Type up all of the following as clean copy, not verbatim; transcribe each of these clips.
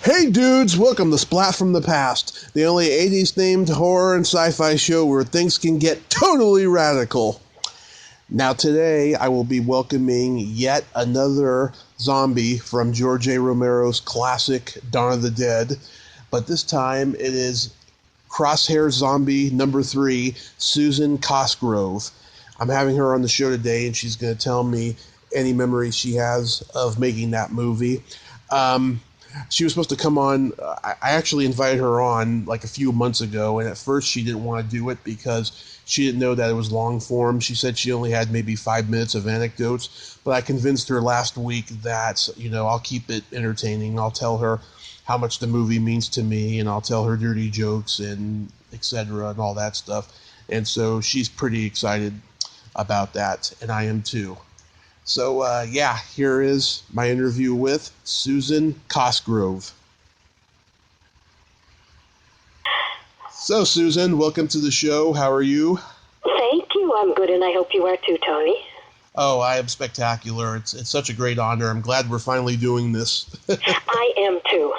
Hey dudes, welcome to Splat from the Past, the only 80s themed horror and sci-fi show where things can get totally radical. Now today I will be welcoming yet another zombie from George A. Romero's classic Dawn of the Dead, but this time it is Crosshairs Zombie number 3, Susan Cosgrove. I'm having her on the show today and she's going to tell me any memories she has of making that movie. She was supposed to come on. I actually invited her on like a few months ago, and at first she didn't want to do it because she didn't know that it was long form. She said she only had maybe 5 minutes of anecdotes, but I convinced her last week that, I'll keep it entertaining. I'll tell her how much the movie means to me, and I'll tell her dirty jokes and etc. and all that stuff. And so she's pretty excited about that, and I am too. So, here is my interview with Susan Cosgrove. So, Susan, welcome to the show. How are you? Thank you. I'm good, and I hope you are too, Tony. Oh, I am spectacular. It's such a great honor. I'm glad we're finally doing this. I am too.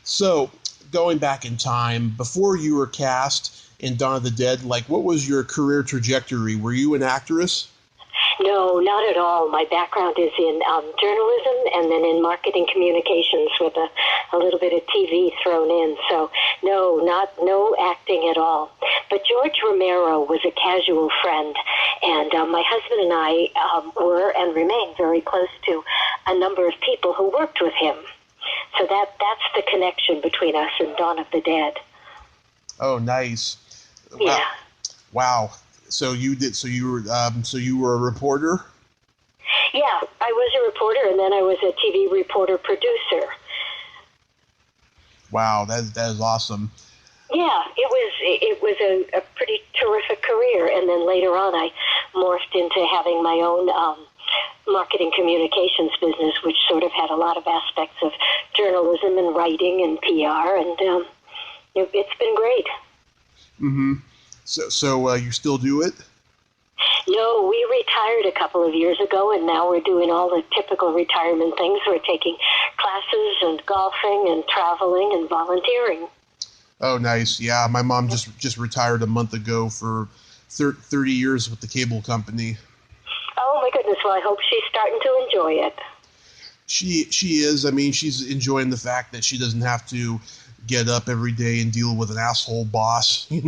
So, going back in time, before you were cast in Dawn of the Dead, what was your career trajectory? Were you an actress? No, not at all. My background is in journalism and then in marketing communications with a little bit of TV thrown in. So, no acting at all. But George Romero was a casual friend, and my husband and I were and remain very close to a number of people who worked with him. So that's the connection between us and Dawn of the Dead. Oh, nice. Yeah. Wow. So you were a reporter? Yeah, I was a reporter, and then I was a TV reporter producer. Wow, that is awesome. Yeah, it was a pretty terrific career, and then later on I morphed into having my own marketing communications business, which sort of had a lot of aspects of journalism and writing and PR, and it's been great. Mm-hmm. So you still do it? No, we retired a couple of years ago, and now we're doing all the typical retirement things. We're taking classes and golfing and traveling and volunteering. Oh, nice. Yeah, my mom just retired a month ago for 30 years with the cable company. Oh, my goodness. Well, I hope she's starting to enjoy it. She is. I mean, she's enjoying the fact that she doesn't have to get up every day and deal with an asshole boss, Yeah,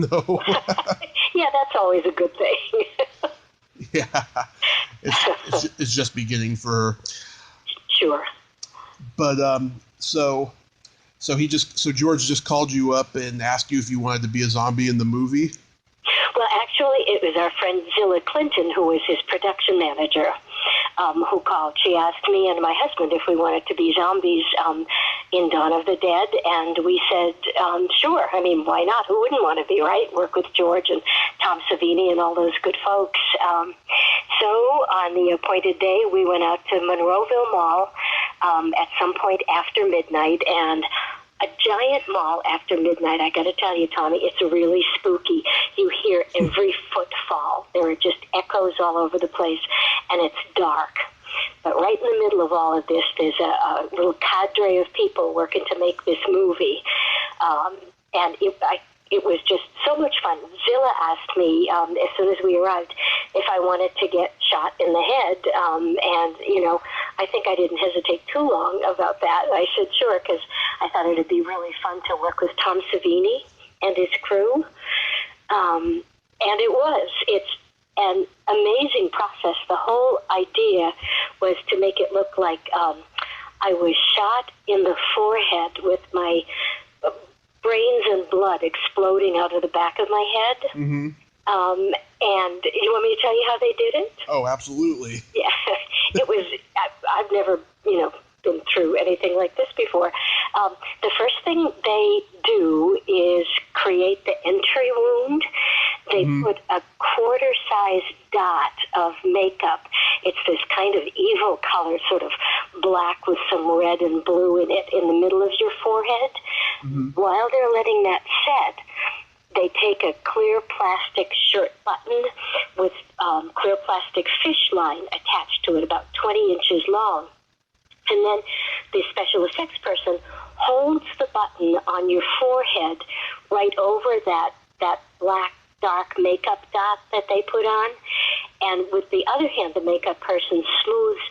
that's always a good thing. Yeah, it's just beginning for her. Sure. But so George just called you up and asked you if you wanted to be a zombie in the movie? Well, actually, it was our friend Zilla Clinton, who was his production manager, who called. She asked me and my husband if we wanted to be zombies in Dawn of the Dead, and we said, sure. I mean, why not? Who wouldn't want to be, right? Work with George and Tom Savini and all those good folks. So on the appointed day, we went out to Monroeville Mall at some point after midnight, and a giant mall after midnight, I got to tell you, Tommy, it's really spooky. You hear every footfall. There are just echoes all over the place, and it's dark. But right in the middle of all of this, there's a little cadre of people working to make this movie. And it was just so much fun. Zilla asked me, as soon as we arrived, if I wanted to get shot in the head. And, I think I didn't hesitate too long about that. I said, sure, because I thought it would be really fun to work with Tom Savini and his crew. And it was. It's an amazing process. The whole idea was to make it look like I was shot in the forehead with my brains and blood exploding out of the back of my head. Mm-hmm. And you want me to tell you how they did it? Oh, absolutely. Yeah, it was, I've never, been through anything like this before. The first thing they do is create the entry wound. They put a quarter-size dot of makeup. It's this kind of evil color, sort of black with some red and blue in it, in the middle of your forehead. Mm-hmm. While they're letting that set, they take a clear plastic shirt button with clear plastic fish line attached to it, about 20 inches long. And then the special effects person holds the button on your forehead right over that black dark makeup dot that they put on. And with the other hand, the makeup person smooths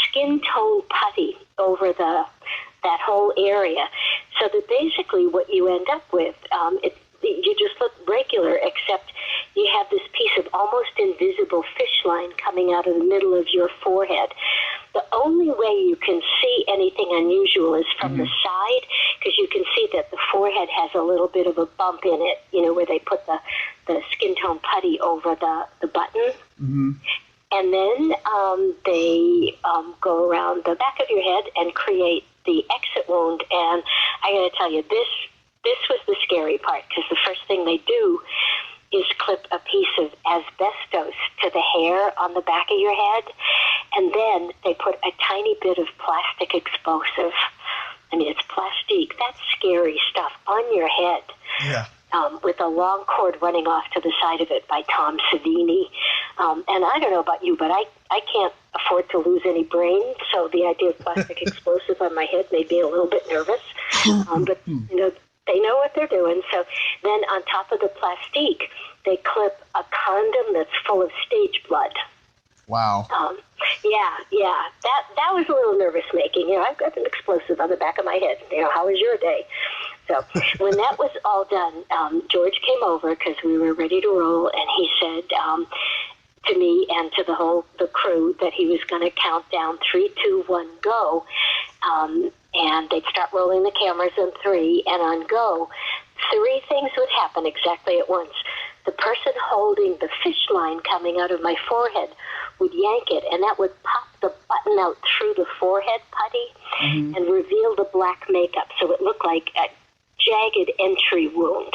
skin tone putty over that whole area. So that basically what you end up with, you just look regular, except you have this piece of almost invisible fish line coming out of the middle of your forehead. The only way you can see anything unusual is from the side, because you can see that the forehead has a little bit of a bump in it, where they put the skin tone putty over the button. Mm-hmm. And then they go around the back of your head and create the exit wound. And I got to tell you, this was the scary part, because the first thing they do is clip a piece of asbestos to the hair on the back of your head, and then they put a tiny bit of plastic explosive. I mean, it's plastique. That's scary stuff on your head. Yeah. With a long cord running off to the side of it by Tom Savini. And I don't know about you, but I can't afford to lose any brain, so the idea of plastic explosive on my head made me a little bit nervous. But, they know what they're doing. So then on top of the plastique, they clip a condom that's full of stage blood. Wow. Yeah. That was a little nervous-making. I've got an explosive on the back of my head. How was your day? So when that was all done, George came over because we were ready to roll, and he said to me and to the crew that he was going to count down 3, 2, 1, go. And they'd start rolling the cameras in 3, and on go, 3 things would happen exactly at once. The person holding the fish line coming out of my forehead would yank it, and that would pop the button out through the forehead putty and reveal the black makeup, so it looked like a jagged entry wound.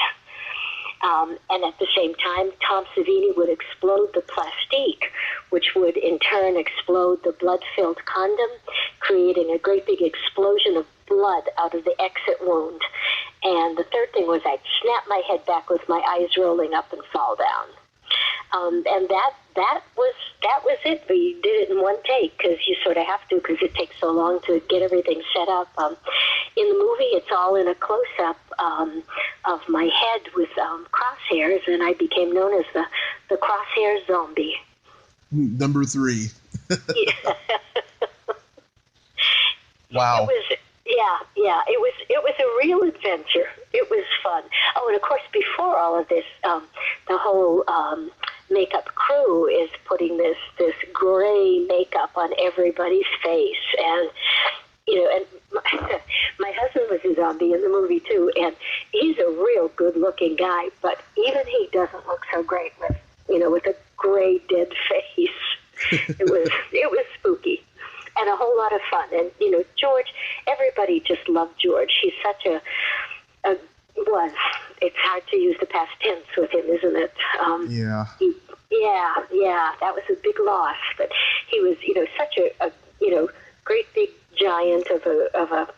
And at the same time, Tom Savini would explode the plastique, which would in turn explode the blood-filled condom, creating a great big explosion of blood out of the exit wound. And the third thing was I'd snap my head back with my eyes rolling up and fall down. And that was it. We did it in one take, because you sort of have to, because it takes so long to get everything set up. In the movie, it's all in a close-up of my head with crosshairs, and I became known as the Crosshairs Zombie. Number 3. Yeah. Wow. It was a real adventure. It was fun. Oh, and of course, before all of this, the whole makeup crew is putting this gray makeup on everybody's face, and and my husband was a zombie in the movie too, and he's a real good-looking guy, but even he doesn't look so great with a gray dead face. It was spooky. And a whole lot of fun. And, George, everybody just loved George. He's such it's hard to use the past tense with him, isn't it? Yeah. That was a big loss. But he was, such a great big giant of a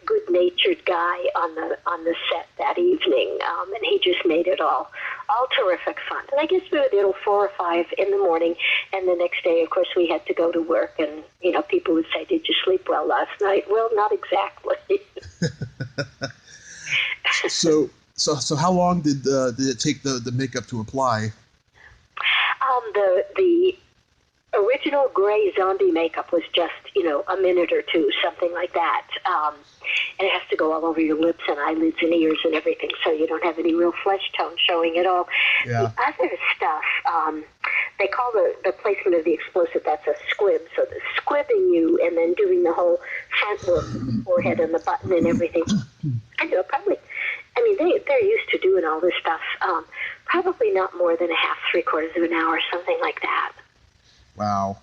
good-natured guy on the set that evening. And he just made it all terrific fun. And I guess we were there till 4 or 5 in the morning, and the next day, of course, we had to go to work, and, people would say, "Did you sleep well last night?" Well, not exactly. So how long did it take the makeup to apply? The original gray zombie makeup was just, a minute or 2, something like that. And it has to go all over your lips and eyelids and ears and everything, so you don't have any real flesh tone showing at all. Yeah. The other stuff, they call the placement of the explosive, that's a squib. So the squibbing you and then doing the whole front work, the forehead and the button and everything. They're used to doing all this stuff. Probably not more than a half, 3/4 of an hour, something like that. Wow.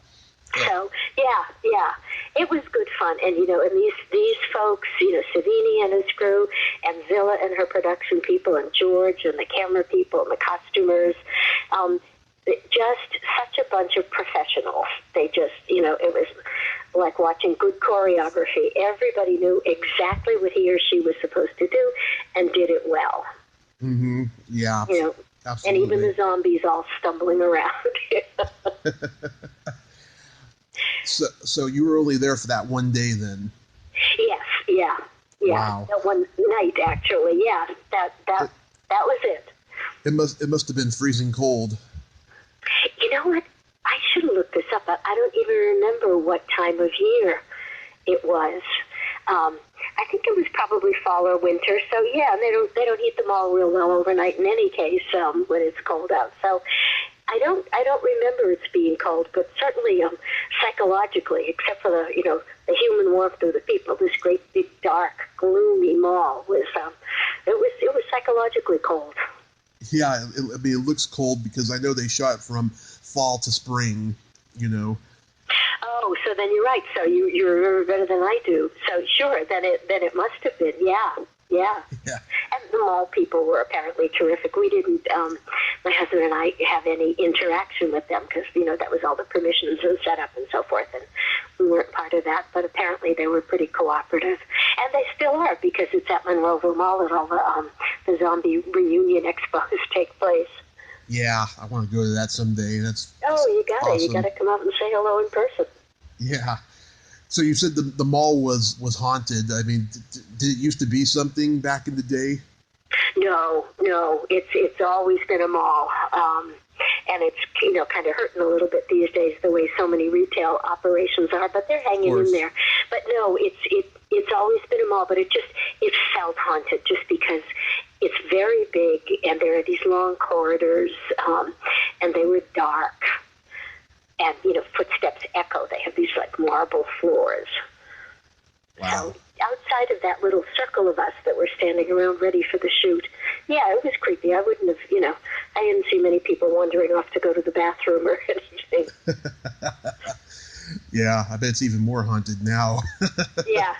So, yeah, it was good fun. And, and these folks, Savini and his crew, and Zilla and her production people, and George and the camera people and the costumers, just such a bunch of professionals. They just, it was like watching good choreography. Everybody knew exactly what he or she was supposed to do and did it well. Mm-hmm. Yeah. Absolutely. And even the zombies all stumbling around. So you were only there for that one day then? Yes, yeah. Wow. That one night, actually, yeah. That was it. It must have been freezing cold. You know what? I should have looked this up. I don't even remember what time of year it was. I think it was probably fall or winter. So yeah, they don't heat them all real well overnight in any case when it's cold out. So I don't remember it being cold, but certainly psychologically, except for the human warmth of the people, this great big dark gloomy mall was it was psychologically cold. Yeah, it looks cold because I know they shot from fall to spring, Oh, so then you're right. So you remember better than I do. So sure, then it must have been. Yeah. And the mall people were apparently terrific. We didn't, my husband and I, have any interaction with them because that was all the permissions and setup and so forth, and we weren't part of that. But apparently they were pretty cooperative, and they still are because it's at Monroeville Mall that all the zombie reunion expos take place. Yeah, I want to go to that someday. That's you gotta awesome. You gotta come out and say hello in person. Yeah. So you said the mall was haunted. I mean, did it used to be something back in the day? No, it's always been a mall, and it's kind of hurting a little bit these days the way so many retail operations are, but they're hanging in there. But no, it's always been a mall, but it felt haunted just because it's very big and there are these long corridors, and they were dark. And, footsteps echo. They have these, marble floors. Wow. So outside of that little circle of us that were standing around ready for the shoot, yeah, it was creepy. I wouldn't have, I didn't see many people wandering off to go to the bathroom or anything. Yeah, I bet it's even more haunted now. Yeah.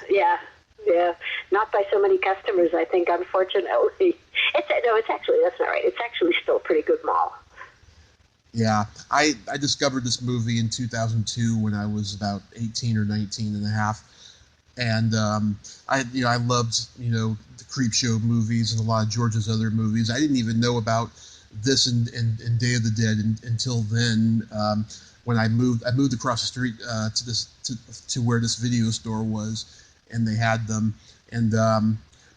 Not by so many customers, I think, unfortunately. It's actually, that's not right. It's actually still a pretty good mall. Yeah, I discovered this movie in 2002 when I was about 18 or 19 and a half. And I loved, the Creepshow movies and a lot of George's other movies. I didn't even know about this and Day of the Dead until then. When I moved across the street to where this video store was, and they had them. And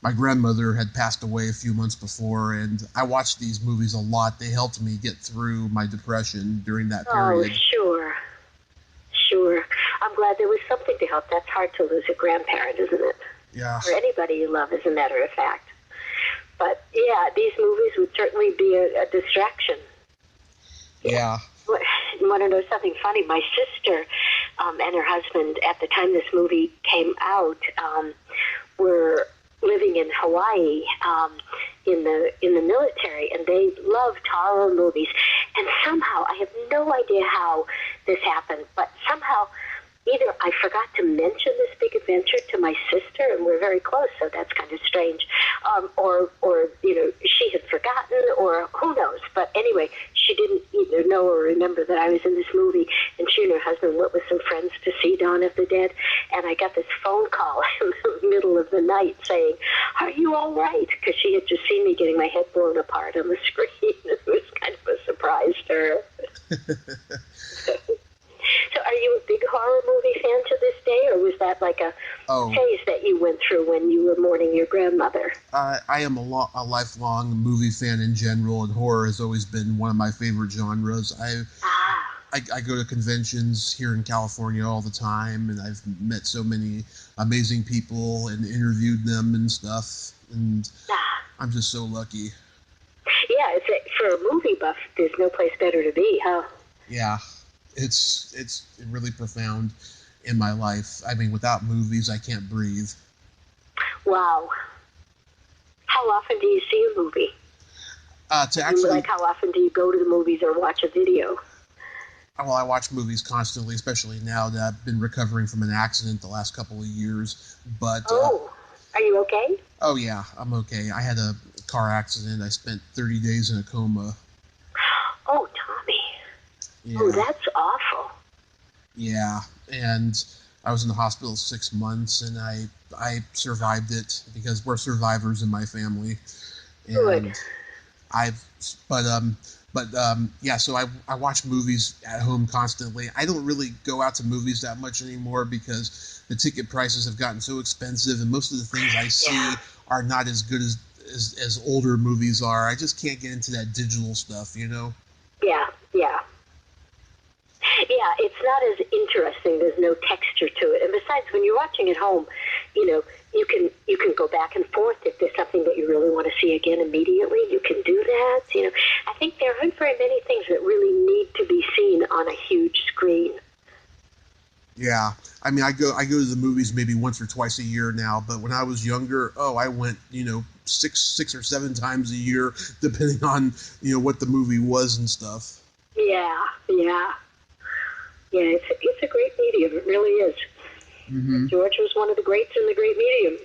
my grandmother had passed away a few months before, and I watched these movies a lot. They helped me get through my depression during that period. Oh, sure. I'm glad there was something to help. That's hard to lose a grandparent, isn't it? Yeah. Or anybody you love, as a matter of fact. But, yeah, these movies would certainly be a distraction. Yeah. You want to know something funny? My sister and her husband, at the time this movie came out, were living in Hawaii in the military, and they loved horror movies. And somehow, I have no idea how this happened, but somehow either I forgot to mention this big adventure to my sister, and we're very close, so that's kind of strange, or she had forgotten, or who knows. But anyway, she didn't either know or remember that I was in this movie, and she and her husband went with some friends to see Dawn of the Dead, and I got this phone call in the middle of the night saying, "Are you all right?" Because she had just seen me getting my head blown apart on the screen. It was kind of a surprise to her. So are you a big horror movie fan to this day, or was that like a phase that you went through when you were mourning your grandmother? I am a lifelong movie fan in general, and horror has always been one of my favorite genres. I go to conventions here in California all the time, and I've met so many amazing people and interviewed them and stuff, and I'm just so lucky. Yeah, for a movie buff, there's no place better to be, huh? Yeah. It's really profound in my life. I mean, without movies, I can't breathe. Wow. How often do you see a movie? How often do you go to the movies or watch a video? Well, I watch movies constantly, especially now that I've been recovering from an accident the last couple of years. But are you okay? Oh yeah, I'm okay. I had a car accident. I spent 30 days in a coma. Oh, Tommy. Yeah. Oh, that's awful. Yeah, and I was in the hospital 6 months, and I survived it because we're survivors in my family. And Good. But yeah, so I watch movies at home constantly. I don't really go out to movies that much anymore because the ticket prices have gotten so expensive, and most of the things I see are not as good as older movies are. I just can't get into that digital stuff, you know? Yeah, yeah. Yeah, it's not as interesting. There's no texture to it. And besides, when you're watching at home, you know, you can go back and forth. If there's something that you really want to see again immediately, you can do that. You know, I think there aren't very many things that really need to be seen on a huge screen. Yeah, I mean, I go to the movies maybe once or twice a year now, but when I was younger, I went, six or seven times a year, depending on, what the movie was and stuff. Yeah. Yeah, it's a great medium. It really is. Mm-hmm. George was one of the greats in the great medium.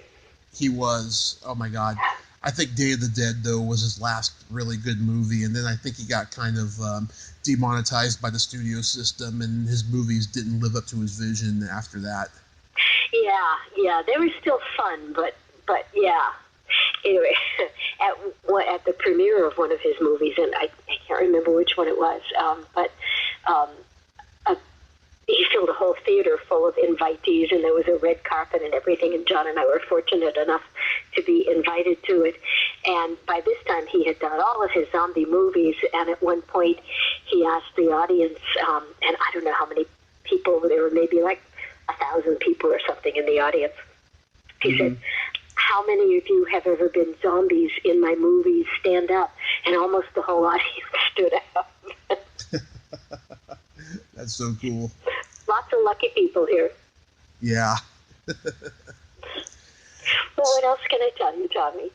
He was. Oh, my God. I think Day of the Dead, though, was his last really good movie, and then I think he got kind of demonetized by the studio system, and his movies didn't live up to his vision after that. Yeah. They were still fun, but yeah. Anyway, at the premiere of one of his movies, and I can't remember which one it was, but he filled a whole theater full of invitees, and there was a red carpet and everything, and John and I were fortunate enough to be invited to it. And by this time, he had done all of his zombie movies, and at one point, he asked the audience, and I don't know how many people, there were maybe like 1,000 people or something in the audience. He said, "How many of you have ever been zombies in my movies? Stand up." And almost the whole audience stood up. That's so cool. Lots of lucky people here. Yeah. Well, what else can I tell you, Tommy?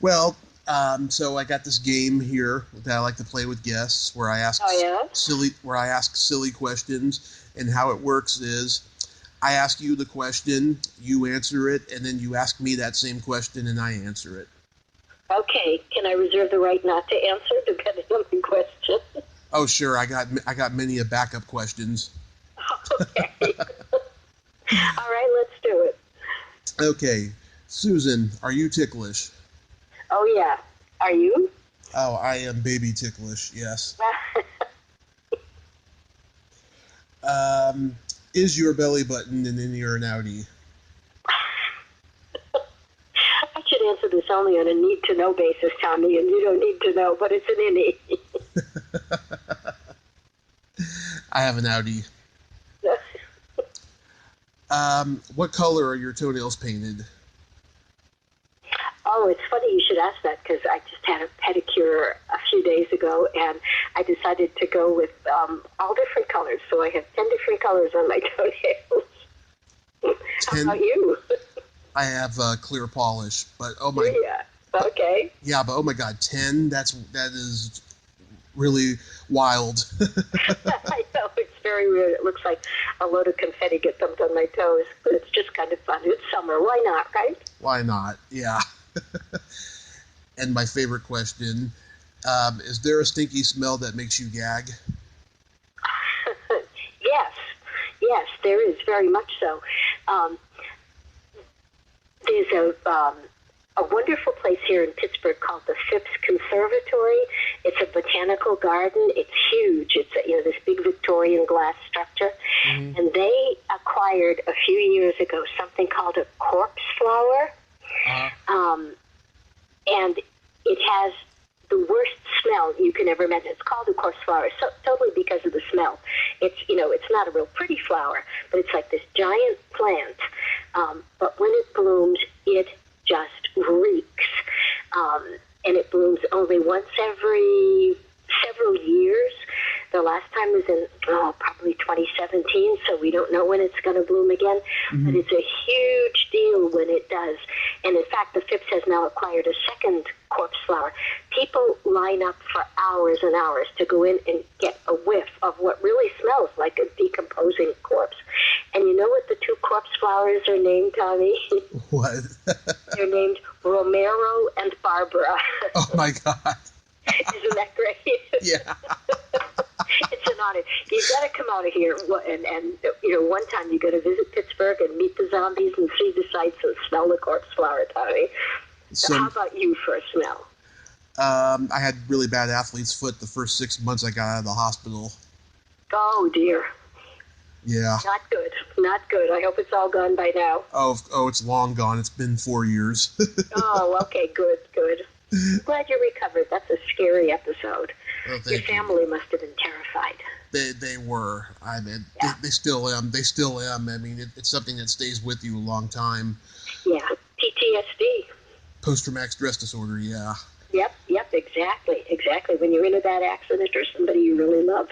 Well, so I got this game here that I like to play with guests, where I ask silly questions, and how it works is I ask you the question, you answer it, and then you ask me that same question, and I answer it. Okay. Can I reserve the right not to answer, depending on the question? Oh, sure. I got many backup questions. Okay. All right, let's do it. Okay. Susan, are you ticklish? Oh, yeah. Are you? Oh, I am baby ticklish, yes. Is your belly button an innie or an outie? I should answer this only on a need-to-know basis, Tommy, and you don't need to know, but it's an innie. I have an outie. What color are your toenails painted? Oh, it's funny you should ask that, because I just had a pedicure a few days ago, and I decided to go with all different colors. So I have 10 different colors on my toenails. 10? How about you? I have clear polish, but oh my. Yeah. Okay. Yeah, but oh my God, 10? That is really wild. I know, it's very weird. It looks like a load of confetti get dumped on my toes, but it's just kind of fun. It's summer. Why not, right? Why not? Yeah. And my favorite question, is there a stinky smell that makes you gag? Yes, there is, very much so. There's a wonderful place here in Pittsburgh called the Phipps Conservatory. It's a botanical garden. It's huge. It's this big Victorian glass structure. Mm-hmm. And they acquired a few years ago something called a corpse flower. Uh-huh. And it has the worst smell you can ever imagine. It's called a corpse flower, so totally because of the smell. It's it's not a real pretty flower, but it's like this giant plant. But when it blooms, it just reeks. And it blooms only once every several years. The last time was in probably 2017, so we don't know when it's going to bloom again. Mm-hmm. But it's a huge deal when it does. And in fact, the Phipps has now acquired a second corpse flower. People line up for hours and hours to go in and get a whiff of what really smells like a decomposing corpse. And you know what the two corpse flowers are named, Tommy? What? They're named Romero and Barbara. Oh, my God. Isn't that great? Yeah. It's an honor. You've got to come out of here, and one time you got to visit Pittsburgh and meet the zombies and see the sights and smell the corpse flower, Tommy. So how about you for a smell? I had really bad athlete's foot the first 6 months I got out of the hospital. Oh, dear. Yeah. Not good. Not good. I hope it's all gone by now. Oh, it's long gone. It's been 4 years. Oh, okay. Good, good. Glad you recovered. That's a scary episode. Oh, Your family must have been terrified. They were. I mean, Yeah. they still am. They still am. I mean, it's something that stays with you a long time. Yeah. PTSD. Post-traumatic stress disorder, yeah. Yep, exactly. When you're in a bad accident or somebody you really love.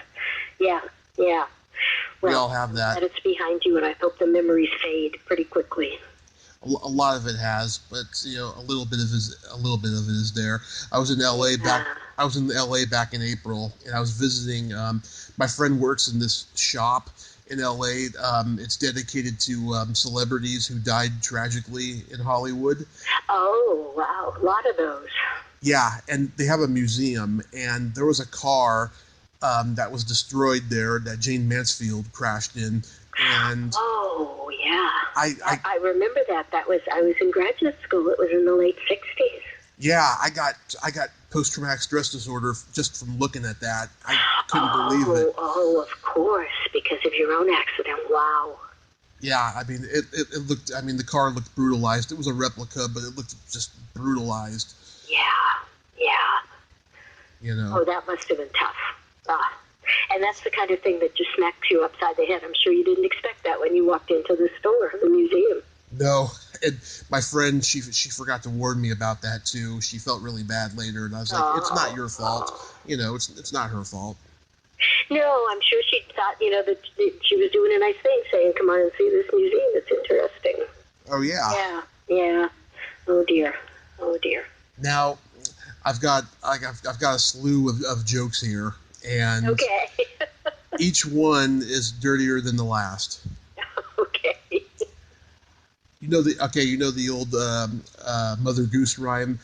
Yeah. Well, We all have that. That it's behind you, and I hope the memories fade pretty quickly. A lot of it has, but a little bit of it is there. I was in LA back in April, and I was visiting. My friend works in this shop in LA. It's dedicated to celebrities who died tragically in Hollywood. Oh, wow. A lot of those. Yeah, and they have a museum, and there was a car that was destroyed there that Jane Mansfield crashed in, and oh yeah, I remember that. I was in graduate school. It was in the late 60s. Yeah, I got post-traumatic stress disorder just from looking at that. I couldn't believe it. Oh, of course, because of your own accident. Wow. Yeah, I mean, it looked. I mean, the car looked brutalized. It was a replica, but it looked just brutalized. Yeah. Oh, that must have been tough. And that's the kind of thing that just smacks you upside the head. I'm sure you didn't expect that when you walked into the store, the museum. No, and my friend, she forgot to warn me about that too. She felt really bad later, and I was like, "It's not your fault. It's not her fault." No, I'm sure she thought, that she was doing a nice thing, saying, "Come on and see this museum. It's interesting." Oh yeah. Yeah. Oh dear. Now, I've got a slew of jokes here, and okay. each one is dirtier than the last. Okay. You know the old Mother Goose rhyme.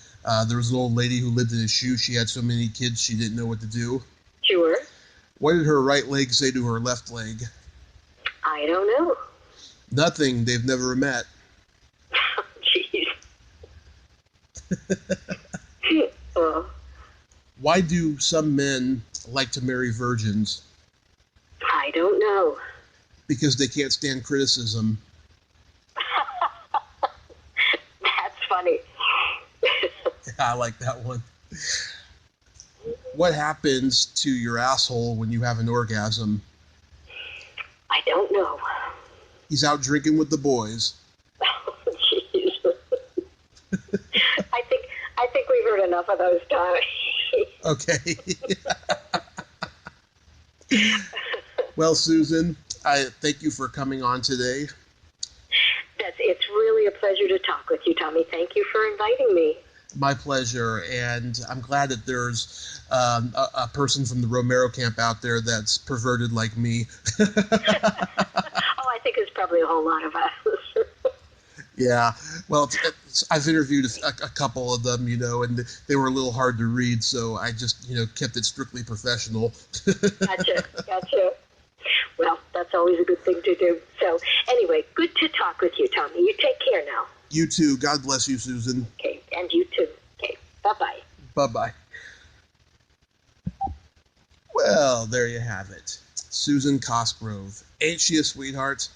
There was an old lady who lived in a shoe. She had so many kids she didn't know what to do. Sure. What did her right leg say to her left leg? I don't know. Nothing. They've never met. Jeez. Why do some men like to marry virgins? I don't know. Because they can't stand criticism. That's funny. I like that one. What happens to your asshole when you have an orgasm? I don't know. He's out drinking with the boys. Jeez. I think we've heard enough of those, Tommy. Okay. Well, Susan, I thank you for coming on today. It's really a pleasure to talk with you, Tommy. Thank you for inviting me. My pleasure, and I'm glad that there's a person from the Romero camp out there that's perverted like me. Oh, I think it's probably a whole lot of us. Yeah, well, I've interviewed a couple of them, and they were a little hard to read, so I just, kept it strictly professional. Gotcha. Well, that's always a good thing to do. So, anyway, good to talk with you, Tommy. You take care now. You too. God bless you, Susan. Okay, and you too. Okay, bye-bye. Bye-bye. Well, there you have it. Susan Cosgrove. Ain't she a sweetheart?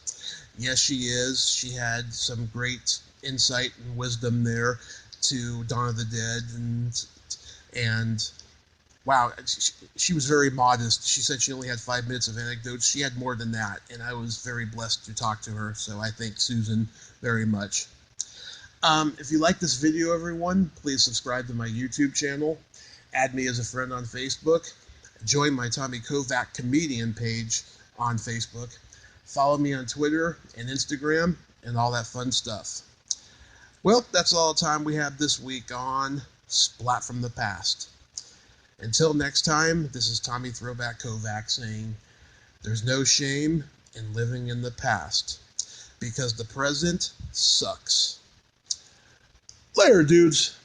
Yes, she is. She had some great insight and wisdom there to Dawn of the Dead, and wow, she was very modest. She said she only had 5 minutes of anecdotes. She had more than that, and I was very blessed to talk to her, so I thank Susan very much. If you like this video, everyone, please subscribe to my YouTube channel, add me as a friend on Facebook, join my Tommy Kovac comedian page on Facebook, follow me on Twitter and Instagram, and all that fun stuff. Well, that's all the time we have this week on Splat from the Past. Until next time, this is Tommy Throwback Kovac saying, there's no shame in living in the past, because the present sucks. Later, dudes.